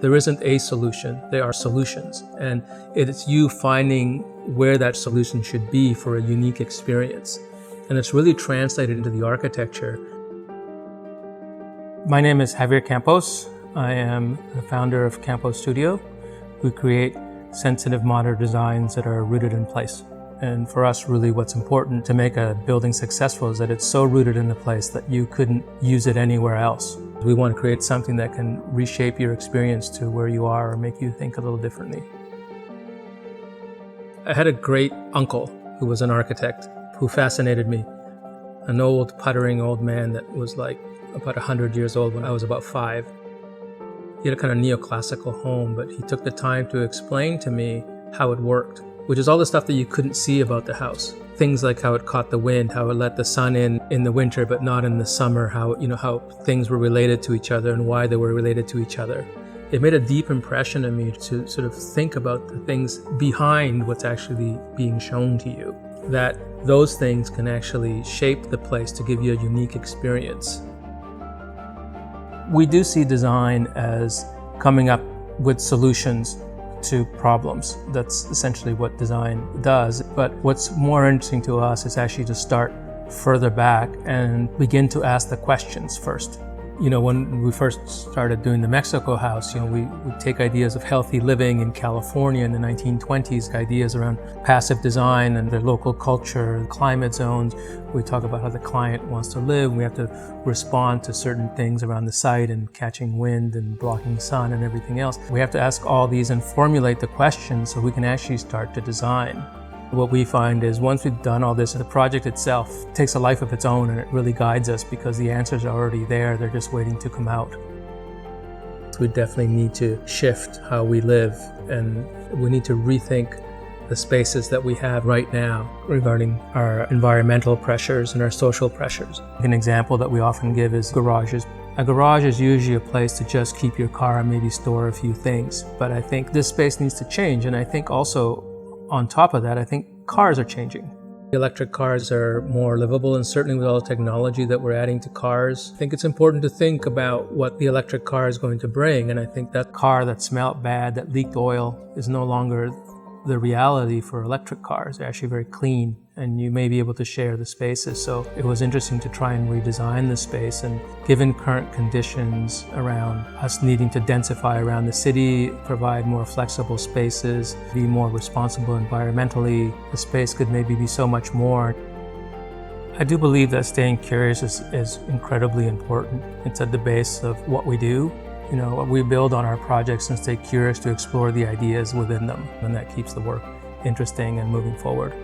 There isn't a solution, there are solutions. And it's you finding where that solution should be for a unique experience. And it's really translated into the architecture. My name is Javier Campos. I am the founder of Campos Studio. We create sensitive modern designs that are rooted in place. And for us, really what's important to make a building successful is that it's so rooted in the place that you couldn't use it anywhere else. We want to create something that can reshape your experience to where you are or make you think a little differently. I had a great uncle who was an architect who fascinated me. An old, puttering old man that was like about 100 years old when I was about 5. He had a kind of neoclassical home, but he took the time to explain to me how it worked, which is all the stuff that you couldn't see about the house. Things like how it caught the wind, how it let the sun in the winter but not in the summer, how things were related to each other and why they were related to each other. It made a deep impression on me to sort of think about the things behind what's actually being shown to you, that those things can actually shape the place to give you a unique experience. We do see design as coming up with solutions to problems. That's essentially what design does. But what's more interesting to us is actually to start further back and begin to ask the questions first. When we first started doing the Mexico house, we take ideas of healthy living in California in the 1920s, ideas around passive design and their local culture, climate zones. We talk about how the client wants to live. We have to respond to certain things around the site and catching wind and blocking sun and everything else. We have to ask all these and formulate the questions so we can actually start to design. What we find is once we've done all this, the project itself takes a life of its own and it really guides us because the answers are already there, they're just waiting to come out. We definitely need to shift how we live, and we need to rethink the spaces that we have right now regarding our environmental pressures and our social pressures. An example that we often give is garages. A garage is usually a place to just keep your car and maybe store a few things, but I think this space needs to change, and I think also on top of that, I think cars are changing. Electric cars are more livable, and certainly with all the technology that we're adding to cars, I think it's important to think about what the electric car is going to bring. And I think that car that smelled bad, that leaked oil, is no longer the reality for electric cars. They're actually very clean, and you may be able to share the spaces. So it was interesting to try and redesign the space, and given current conditions around us needing to densify around the city, provide more flexible spaces, be more responsible environmentally, the space could maybe be so much more. I do believe that staying curious is incredibly important. It's at the base of what we do. We build on our projects and stay curious to explore the ideas within them, and that keeps the work interesting and moving forward.